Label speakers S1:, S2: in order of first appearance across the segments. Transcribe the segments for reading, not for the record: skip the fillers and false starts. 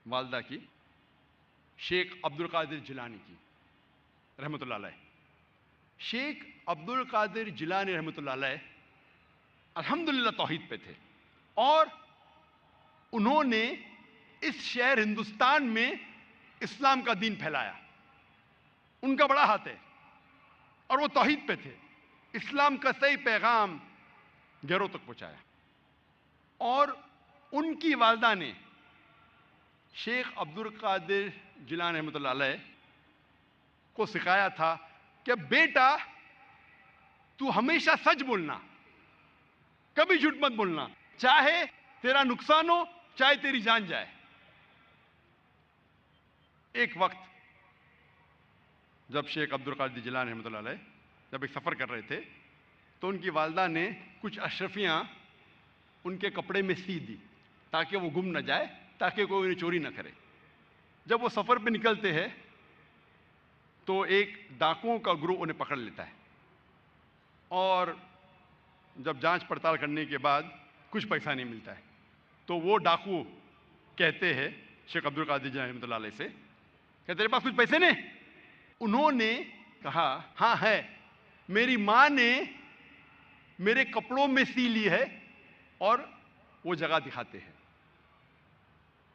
S1: वालदा की, शेख अब्दुल कादिर जिलानी की रहमतुल्लाह अलैह। शेख अब्दुल कादिर जिलानी रहमतुल्लाह अलैह अल्हम्दुलिल्लाह तौहीद पे थे और उन्होंने इस शहर हिंदुस्तान में इस्लाम का दीन फैलाया। उनका बड़ा हाथ है और वो तौहीद पे थे, इस्लाम का सही पैगाम घरों तक पहुंचाया। और उनकी वालदा ने शेख अब्दुल कादिर जिलानी रहमतुल्लाह अलैह को सिखाया था कि बेटा तू हमेशा सच बोलना, कभी झूठ मत बोलना, चाहे तेरा नुकसान हो चाहे तेरी जान जाए। एक वक्त जब शेख अब्दुल कादिर जिलानी रहमतुल्लाह अलैह जब एक सफ़र कर रहे थे तो उनकी वालदा ने कुछ अशरफियाँ उनके कपड़े में सी दी ताकि वो गुम न जाए, ताकि कोई उन्हें चोरी न करे। जब वो सफ़र पे निकलते हैं तो एक डाकुओं का ग्रुप उन्हें पकड़ लेता है और जब जांच पड़ताल करने के बाद कुछ पैसा नहीं मिलता है तो वो डाकू कहते हैं शेख अब्दुल कादिर जिलानी रहमतुल्लाह अलैह से, क्या तेरे पास कुछ पैसे नहीं? उन्होंने कहा हाँ है, मेरी माँ ने मेरे कपड़ों में सी ली है, और वो जगह दिखाते हैं।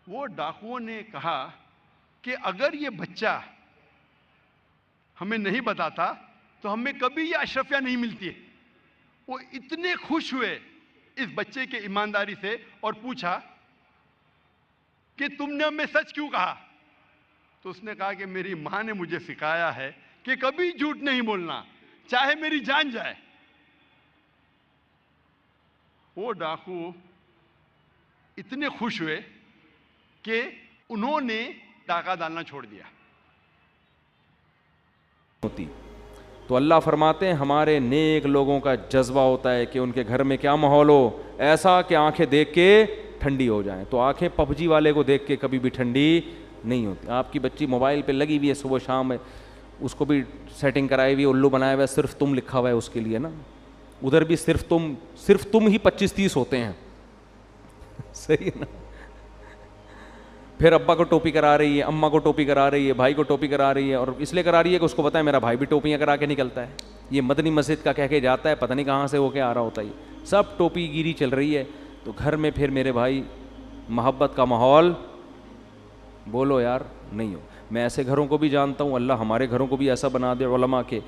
S1: वो डाकुओं ने कहा कि अगर ये बच्चा हमें नहीं बताता तो हमें कभी ये अशरफियाँ नहीं मिलती है। वो इतने खुश हुए इस बच्चे के ईमानदारी से और पूछा कि तुमने हमें सच क्यों कहा? तो उसने कहा कि मेरी माँ ने मुझे सिखाया है कि कभी झूठ नहीं बोलना, चाहे मेरी जान जाए। वो डाकू इतने खुश हुए कि उन्होंने डाका डालना छोड़ दिया।
S2: होती तो अल्लाह फरमाते हैं हमारे नेक लोगों का जज्बा होता है कि उनके घर में क्या माहौल हो, ऐसा कि आंखें देख के ठंडी हो जाएं। तो आंखें पबजी वाले को देख के कभी भी ठंडी नहीं होती। आपकी बच्ची मोबाइल पे लगी हुई है सुबह शाम है, उसको भी सेटिंग कराई हुई है, उल्लू बनाया हुआ है, सिर्फ तुम लिखा हुआ है उसके लिए ना, उधर भी सिर्फ तुम ही 25-30 होते हैं सही है ना। फिर अब्बा को टोपी करा रही है, अम्मा को टोपी करा रही है, भाई को टोपी करा रही है, और इसलिए करा रही है कि उसको पता है मेरा भाई भी टोपियाँ करा के निकलता है, ये मदनी मस्जिद का कह के जाता है, पता नहीं कहाँ से होके आ रहा होता है। सब टोपी गिरी चल रही है। तो घर में फिर मेरे भाई मोहब्बत का माहौल बोलो यार नहीं हो। मैं ऐसे घरों को भी जानता हूँ, अल्लाह हमारे घरों को भी ऐसा बना दे उलमा के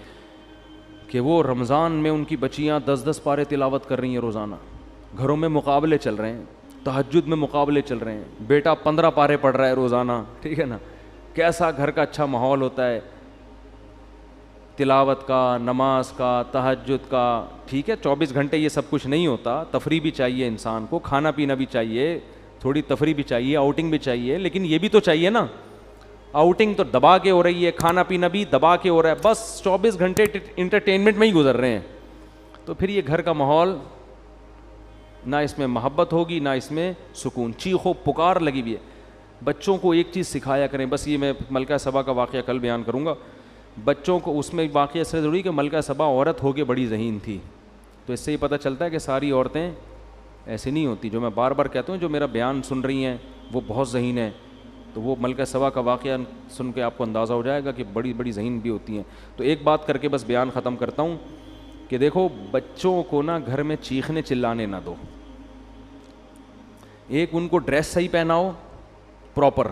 S2: कि वो रमज़ान में उनकी बच्चियाँ 10-10 पारे तिलावत कर रही हैं रोज़ाना। घरों में मुकाबले चल रहे हैं, तहज्जुद में मुकाबले चल रहे हैं, बेटा 15 पारे पढ़ रहा है रोज़ाना, ठीक है ना। कैसा घर का अच्छा माहौल होता है तिलावत का, नमाज का, तहज्जुद का। ठीक है 24 घंटे ये सब कुछ नहीं होता, तफरी भी चाहिए इंसान को, खाना पीना भी चाहिए, थोड़ी तफरी भी चाहिए, आउटिंग भी चाहिए, लेकिन ये भी तो चाहिए ना। आउटिंग तो दबा के हो रही है, खाना पीना भी दबा के हो रहा है, बस 24 घंटे इंटरटेनमेंट में ही गुजर रहे हैं। तो फिर ये घर का माहौल ना इसमें मोहब्बत होगी ना इसमें सुकून, चीखो पुकार लगी हुई है। बच्चों को एक चीज़ सिखाया करें, बस ये मैं मलका सबा का वाक़या कल बयान करूँगा। बच्चों को उसमें वाक़या इससे ज़रूरी कि मलका सबा औरत होके बड़ी ज़हीन थी, तो इससे ही पता चलता है कि सारी औरतें ऐसी नहीं होती। जो मैं बार बार कहता हूँ, जो मेरा बयान सुन रही हैं वो बहुत ज़हीन है, तो वो मलका सबा का वाक़या सुन के आपको अंदाज़ा हो जाएगा कि बड़ी बड़ी ज़हीन भी होती हैं। तो एक बात करके बस बयान ख़त्म करता हूँ कि देखो बच्चों को ना घर में चीखने चिल्लाने ना दो। एक उनको ड्रेस सही पहनाओ प्रॉपर,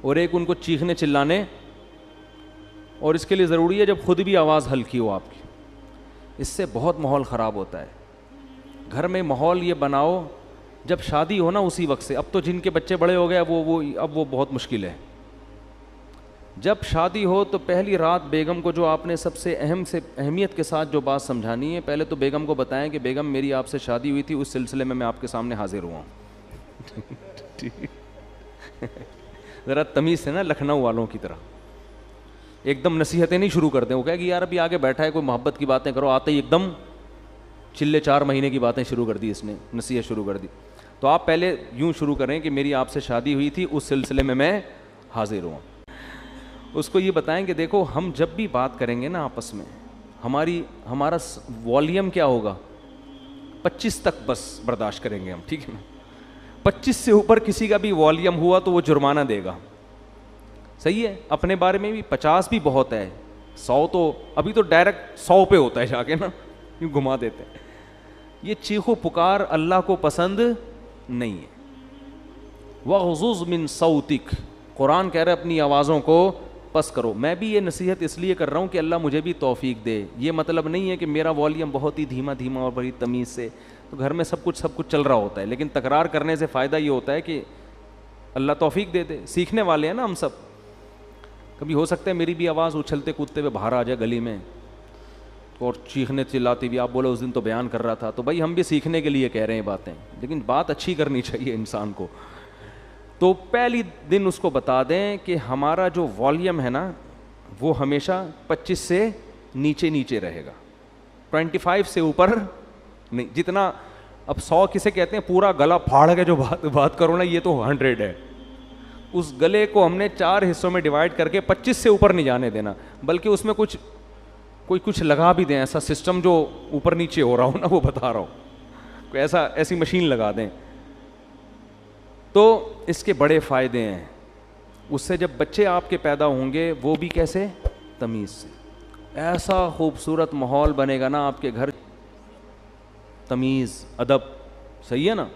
S2: और एक उनको चीखने चिल्लाने, और इसके लिए ज़रूरी है जब खुद भी आवाज़ हल्की हो आपकी, इससे बहुत माहौल ख़राब होता है। घर में माहौल ये बनाओ जब शादी हो ना उसी वक्त से। अब तो जिनके बच्चे बड़े हो गए अब वो बहुत मुश्किल है। जब शादी हो तो पहली रात बेगम को जो आपने सबसे अहमियत के साथ जो बात समझानी है, पहले तो बेगम को बताएं कि बेगम मेरी आपसे शादी हुई थी, उस सिलसिले में मैं आपके सामने हाजिर हुआ हूँ। ज़रा तमीज़ से ना, लखनऊ वालों की तरह एकदम नसीहतें नहीं शुरू कर दें। वो कहे कि यार अभी आगे बैठा है कोई मोहब्बत की बातें करो, आते ही एकदम चिल्ले 4 महीने की बातें शुरू कर दी, इसने नसीहत शुरू कर दी। तो आप पहले यूँ शुरू करें कि मेरी आपसे शादी हुई थी, उस सिलसिले में मैं हाजिर हुआ। उसको ये बताएं कि देखो हम जब भी बात करेंगे ना आपस में, हमारा वॉल्यूम क्या होगा, 25 तक बस बर्दाश्त करेंगे हम, ठीक है ना। 25 से ऊपर किसी का भी वॉल्यूम हुआ तो वो जुर्माना देगा। सही है, अपने बारे में भी 50 भी बहुत है, 100 तो अभी तो डायरेक्ट 100 पे होता है जाके ना, यूँ घुमा देते हैं। ये चीखो पुकार अल्लाह को पसंद नहीं है। वग़ज़ुज़ मिन सौतिक, कुरान कह रहा है अपनी आवाज़ों को पस करो। मैं भी ये नसीहत इसलिए कर रहा हूँ कि अल्लाह मुझे भी तौफीक दे। ये मतलब नहीं है कि मेरा वॉल्यूम बहुत ही धीमा धीमा और बड़ी तमीज़ से, तो घर में सब कुछ चल रहा होता है, लेकिन तकरार करने से फ़ायदा ये होता है कि अल्लाह तौफीक दे दे। सीखने वाले हैं ना हम सब। कभी हो सकता है मेरी भी आवाज़ उछलते कूदते हुए बाहर आ जाए गली में और चीखने चिल्लाती भी, आप बोले उस दिन तो बयान कर रहा था, तो भाई हम भी सीखने के लिए कह रहे हैं बातें, लेकिन बात अच्छी करनी चाहिए इंसान को। तो पहली दिन उसको बता दें कि हमारा जो वॉल्यूम है ना वो हमेशा 25 से नीचे नीचे रहेगा, 25 से ऊपर नहीं। जितना अब 100 किसे कहते हैं, पूरा गला फाड़ के जो बात करो ना, ये तो 100 है। उस गले को हमने 4 हिस्सों में डिवाइड करके 25 से ऊपर नहीं जाने देना, बल्कि उसमें कुछ लगा भी दें, ऐसा सिस्टम जो ऊपर नीचे हो रहा हो ना, वो बता रहा हूँ, कोई ऐसी मशीन लगा दें तो इसके बड़े फ़ायदे हैं। उससे जब बच्चे आपके पैदा होंगे वो भी कैसे, तमीज़ से। ऐसा खूबसूरत माहौल बनेगा ना आपके घर, तमीज़, अदब। सही है ना।